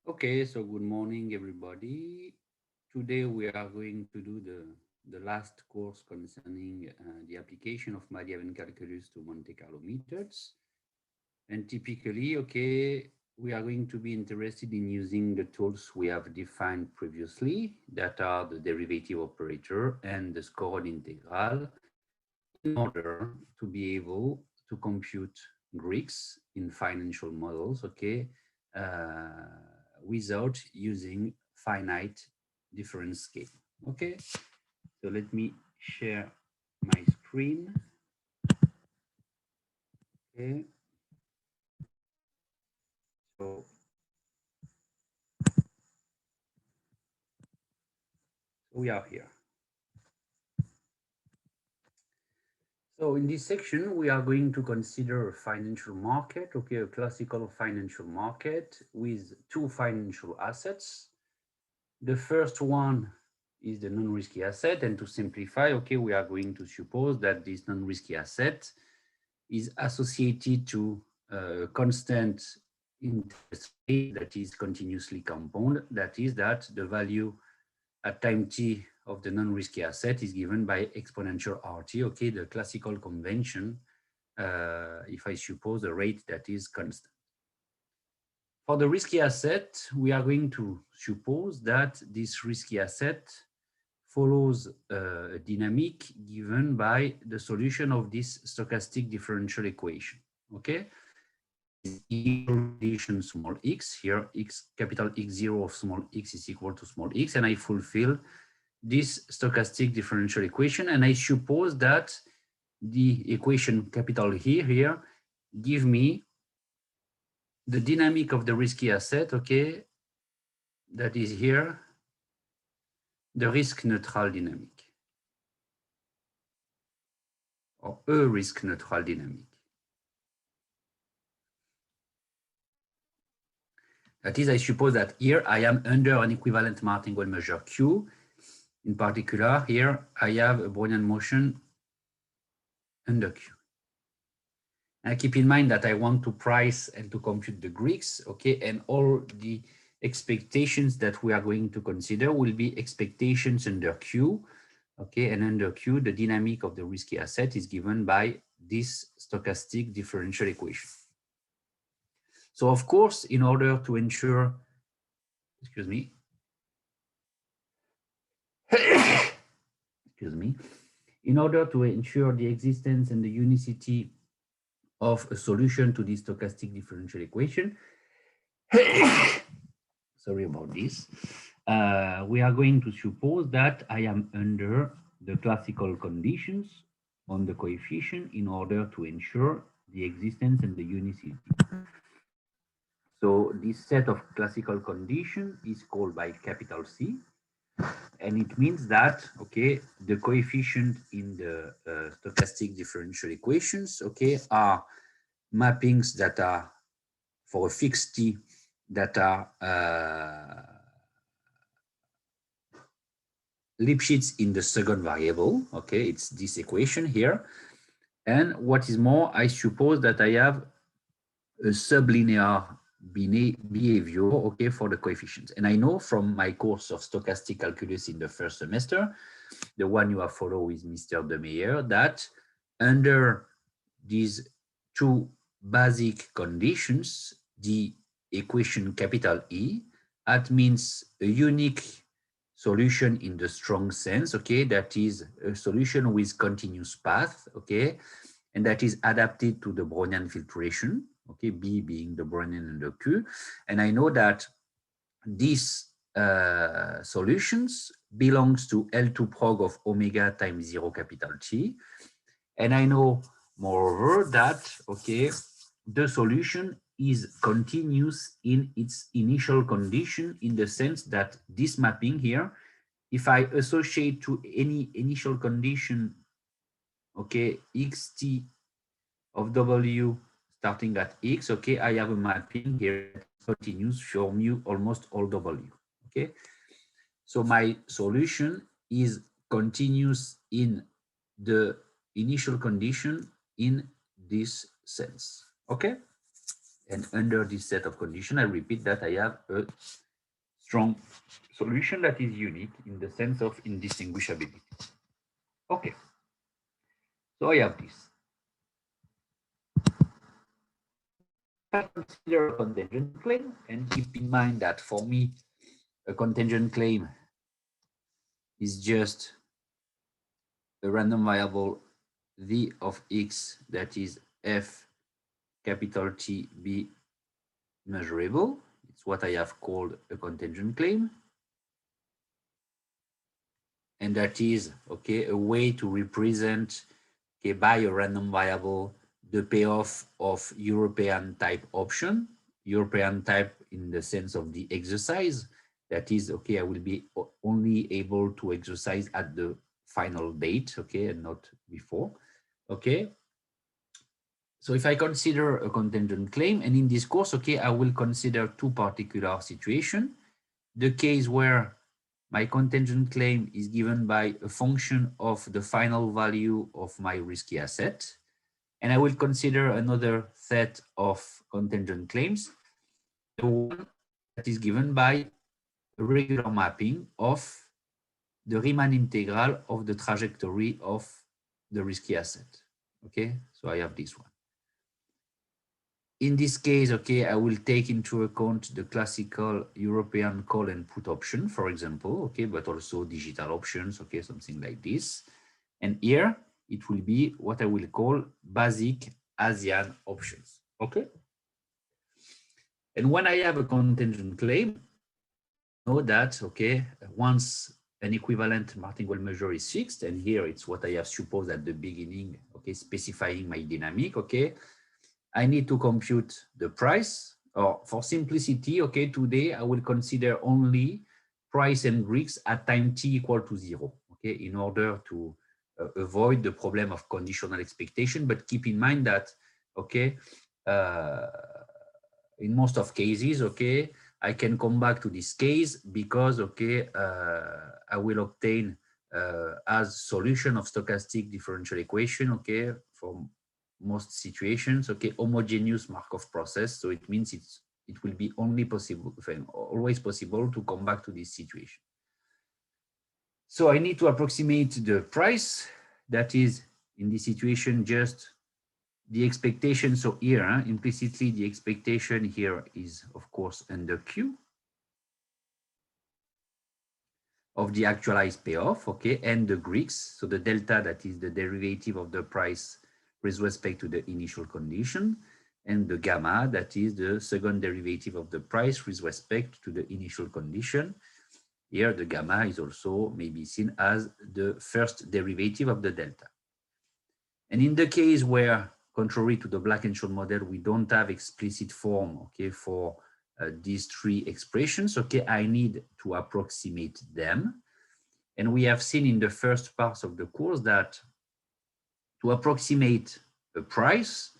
Okay, so good morning, everybody. Today we are going to do the last course concerning the application of Malliavin calculus to Monte Carlo methods. And typically, okay, we are going to be interested in using the tools we have defined previously, that are the derivative operator and the scored integral, in order to be able to compute Greeks in financial models, okay, without using finite difference scale. Okay, so let me share my screen. Okay, so we are here. So in this section, we are going to consider a financial market, okay, a classical financial market with two financial assets. The first one is the non-risky asset, and to simplify, okay, we are going to suppose that this non-risky asset is associated to a constant interest rate that is continuously compound. That is that the value at time t of the non-risky asset is given by exponential RT, okay, the classical convention, if I suppose a rate that is constant. For the risky asset, we are going to suppose that this risky asset follows a dynamic given by the solution of this stochastic differential equation, okay? Initial condition small x, here x, capital X0 of small x is equal to small x, and I fulfill this stochastic differential equation, and I suppose that the equation capital here give me the dynamic of the risky asset, okay, that is here, the risk neutral dynamic, or a risk neutral dynamic. That is, I suppose that here I am under an equivalent martingale measure Q. In particular, here I have a Brownian motion under Q. And keep in mind that I want to price and to compute the Greeks, okay, and all the expectations that we are going to consider will be expectations under Q, okay, and under Q, the dynamic of the risky asset is given by this stochastic differential equation. So of course, in order to ensure, excuse me, excuse me, in order to ensure the existence and the unicity of a solution to this stochastic differential equation, sorry about this, we are going to suppose that I am under the classical conditions on the coefficient in order to ensure the existence and the unicity. So this set of classical conditions is called by capital C, and it means that, okay, the coefficient in the stochastic differential equations, okay, are mappings that are for a fixed t that are Lipschitz in the second variable, okay, it's this equation here. And what is more, I suppose that I have a sublinear behavior, okay, for the coefficients. And I know from my course of stochastic calculus in the first semester, the one you have followed with Mr. De Meyer, that under these two basic conditions, the equation capital E, that means a unique solution in the strong sense, okay, that is a solution with continuous path, okay, and that is adapted to the Brownian filtration, okay, B being the Brownian under Q. And I know that these solutions belongs to L2 prog of omega times 0 capital T. And I know, moreover, that, okay, the solution is continuous in its initial condition, in the sense that this mapping here, if I associate to any initial condition, okay, xt of w starting at x, okay, I have a mapping here that continues for mu almost all w, okay? So my solution is continuous in the initial condition in this sense, okay? And under this set of conditions, I repeat that I have a strong solution that is unique in the sense of indistinguishability. Okay, so I have this. If I consider a contingent claim, and keep in mind that for me, a contingent claim is just a random variable v of x that is f capital T be measurable. It's what I have called a contingent claim. And that is, okay, a way to represent, okay, by a random variable, the payoff of European type option, European type in the sense of the exercise. That is, okay, I will be only able to exercise at the final date, okay, and not before, okay. So if I consider a contingent claim, and in this course, okay, I will consider two particular situations. The case where my contingent claim is given by a function of the final value of my risky asset. And I will consider another set of contingent claims, the one that is given by a regular mapping of the Riemann integral of the trajectory of the risky asset. Okay, so I have this one. In this case, okay, I will take into account the classical European call and put option, for example, okay, but also digital options, okay, something like this. And here it will be what I will call basic ASEAN options, okay? And when I have a contingent claim, know that, okay, once an equivalent martingale measure is fixed, and here it's what I have supposed at the beginning, okay, specifying my dynamic, okay, I need to compute the price, or for simplicity, okay, today I will consider only price and Greeks at time t equal to 0, okay, in order to avoid the problem of conditional expectation. But keep in mind that, okay, in most of cases, okay, I can come back to this case because, okay, I will obtain as solution of stochastic differential equation, okay, from most situations, okay, homogeneous Markov process. So it means it will be only possible, always possible to come back to this situation. So I need to approximate the price. That is, in this situation, just the expectation. So here, implicitly, the expectation here is, of course, under Q of the actualized payoff, okay, and the Greeks. So the delta, that is the derivative of the price with respect to the initial condition, and the gamma, that is the second derivative of the price with respect to the initial condition. Here, the gamma is also maybe seen as the first derivative of the delta. And in the case where, contrary to the Black-Scholes model, we don't have explicit form, okay, for these three expressions, okay, I need to approximate them. And we have seen in the first part of the course that to approximate a price,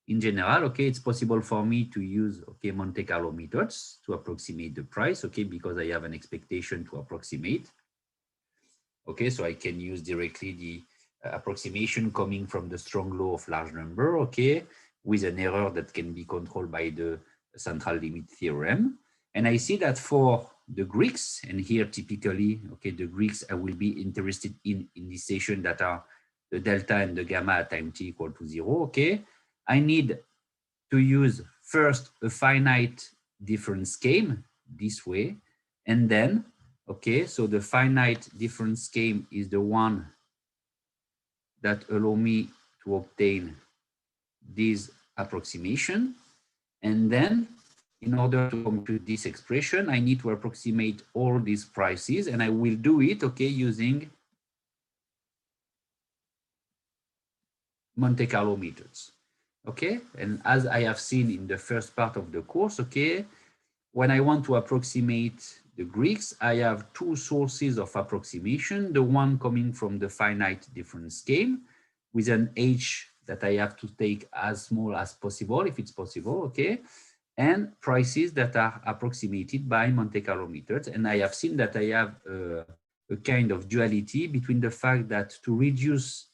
in general, okay, it's possible for me to use, okay, Monte Carlo methods to approximate the price, okay, because I have an expectation to approximate. Okay, so I can use directly the approximation coming from the strong law of large number, okay, with an error that can be controlled by the central limit theorem. And I see that for the Greeks, and here typically, okay, the Greeks I will be interested in this session that are the delta and the gamma at time t equal to 0, okay, I need to use first a finite difference scheme this way, and then, okay, so the finite difference scheme is the one that allow me to obtain this approximation. And then in order to compute this expression, I need to approximate all these prices, and I will do it, okay, using Monte Carlo methods. Okay, and as I have seen in the first part of the course, okay, when I want to approximate the Greeks, I have two sources of approximation, the one coming from the finite difference scheme with an h that I have to take as small as possible, if it's possible, okay, and prices that are approximated by Monte Carlo methods. And I have seen that I have a kind of duality between the fact that to reduce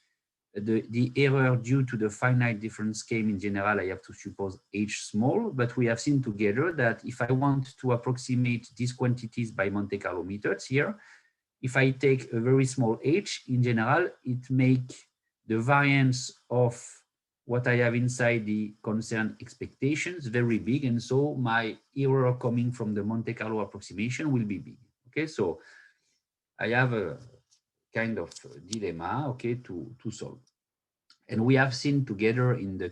the error due to the finite difference came in general, I have to suppose H small, but we have seen together that if I want to approximate these quantities by Monte Carlo methods here, if I take a very small h, in general, it make the variance of what I have inside the concerned expectations very big. And so my error coming from the Monte Carlo approximation will be big. Okay, so I have a kind of dilemma, okay, to solve. And we have seen together in the